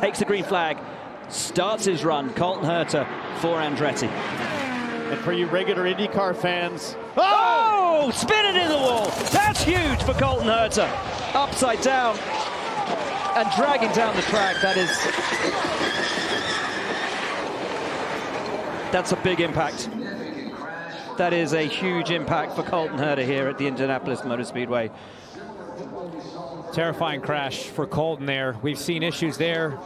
takes the green flag, starts his run. Colton Herta for Andretti. And for you regular IndyCar fans, oh, spin it in the wall. That's huge for Colton Herta. Upside down and dragging down the track. That's a big impact. That is a huge impact for Colton Herta here at the Indianapolis Motor Speedway. Terrifying crash for Colton there. We've seen issues there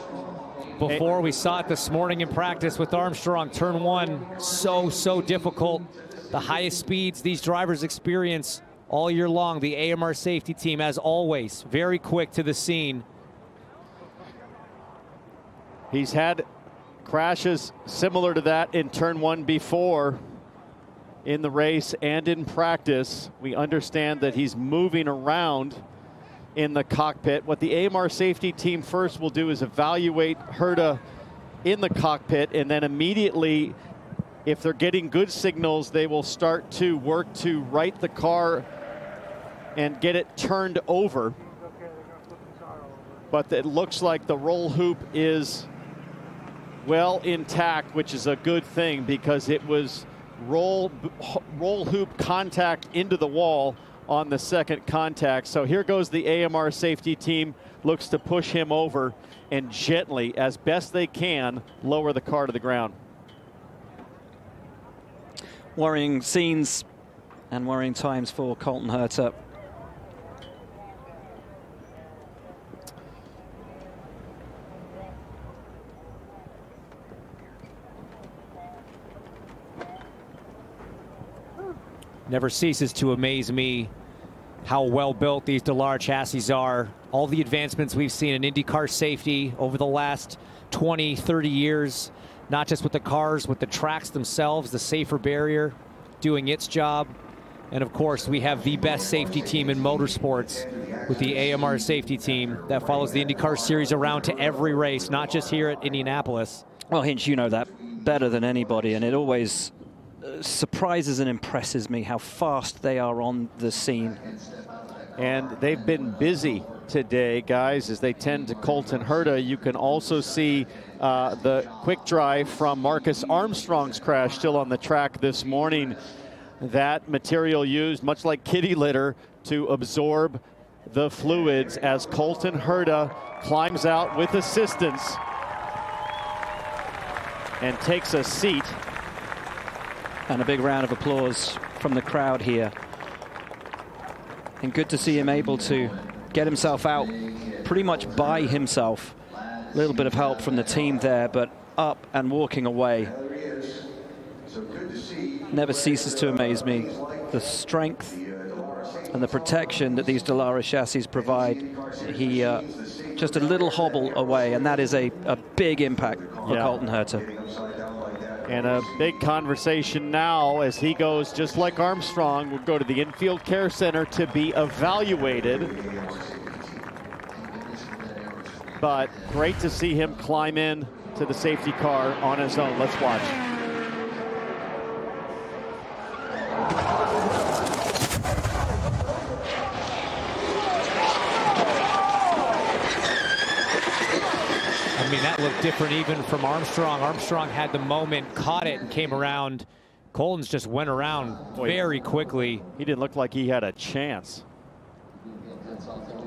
before. We saw it this morning in practice with Armstrong. Turn one, so difficult. The highest speeds these drivers experience all year long. The AMR safety team, as always, very quick to the scene. He's had crashes similar to that in turn one before in the race and in practice. We understand that he's moving around in the cockpit. What the AMR safety team first will do is evaluate Herta in the cockpit, and then immediately, if they're getting good signals, they will start to work to right the car and get it turned over. But it looks like the roll hoop is well intact, which is a good thing because it was roll hoop contact into the wall on the second contact. So here goes the AMR safety team, looks to push him over and gently, as best they can, lower the car to the ground. Worrying scenes and worrying times for Colton Herta. Never ceases to amaze me how well built these Dallara chassis are. All the advancements we've seen in IndyCar safety over the last 20, 30 years, not just with the cars, with the tracks themselves, the safer barrier doing its job. And of course, we have the best safety team in motorsports with the AMR safety team that follows the IndyCar series around to every race, not just here at Indianapolis. Well, Hinch, you know that better than anybody, and it always surprises and impresses me how fast they are on the scene. And they've been busy today, guys, as they tend to Colton Herta. You can also see the quick drive from Marcus Armstrong's crash still on the track this morning. That material used, much like kitty litter, to absorb the fluids as Colton Herta climbs out with assistance and takes a seat. And a big round of applause from the crowd here. And good to see him able to get himself out pretty much by himself. A little bit of help from the team there, but up and walking away. Never ceases to amaze me. The strength and the protection that these Dallara chassis provide. He just a little hobble away, and that is a big impact for Colton Herta. And a big conversation now as he goes, just like Armstrong, will go to the infield care center to be evaluated. But great to see him climb in to the safety car on his own. Let's watch. I mean, that looked different even from Armstrong. Armstrong had the moment, caught it, and came around. Colton's just went around very quickly. He didn't look like he had a chance.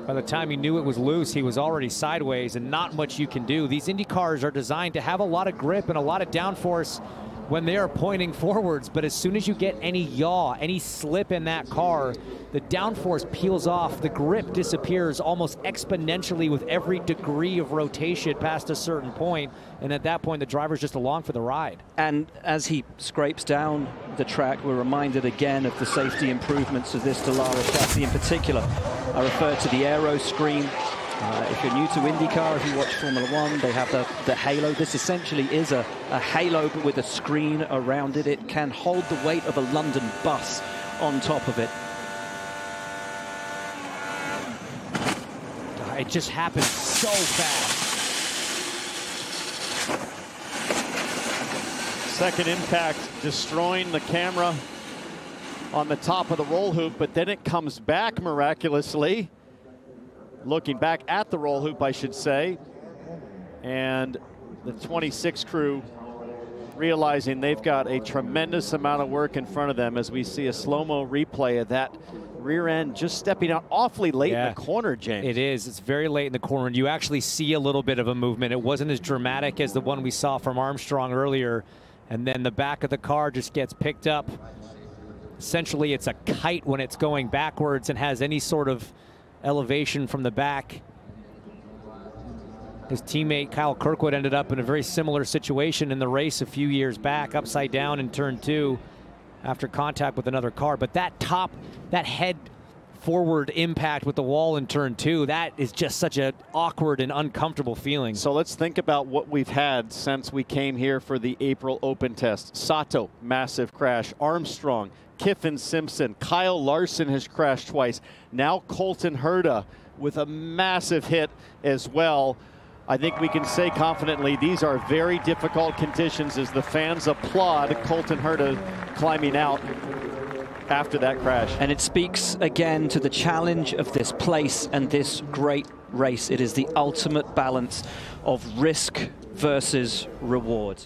By the time he knew it was loose, he was already sideways, and not much you can do. These Indy cars are designed to have a lot of grip and a lot of downforce when they are pointing forwards, but as soon as you get any yaw, any slip in that car, the downforce peels off, the grip disappears almost exponentially with every degree of rotation past a certain point, and at that point the driver's just along for the ride. And as he scrapes down the track, we're reminded again of the safety improvements of this Dallara chassis in particular. I refer to the aero screen. If you're new to IndyCar, if you watch Formula One, they have the halo. This essentially is a halo, but with a screen around it. It can hold the weight of a London bus on top of it. It just happened so fast. Second impact destroying the camera on the top of the roll hoop, but then it comes back miraculously. Looking back at the roll hoop, I should say. And and the 26 crew realizing they've got a tremendous amount of work in front of them as we see a slow-mo replay of that rear end just stepping out awfully late in the corner, James. It is. It's very late in the corner, and you actually see a little bit of a movement. It wasn't as dramatic as the one we saw from Armstrong earlier, and then the back of the car just gets picked up. Essentially, it's a kite when it's going backwards and has any sort of elevation from the back. His teammate Kyle Kirkwood ended up in a very similar situation in the race a few years back, upside down in turn 2 after contact with another car. But that head forward impact with the wall in turn 2, that is just such an awkward and uncomfortable feeling. So let's think about what we've had since we came here for the April Open test. Sato, massive crash. Armstrong, Kiffin Simpson, Kyle Larson has crashed twice. Now Colton Herta with a massive hit as well. I think we can say confidently these are very difficult conditions as the fans applaud Colton Herta climbing out after that crash. And it speaks again to the challenge of this place and this great race. It is the ultimate balance of risk versus reward.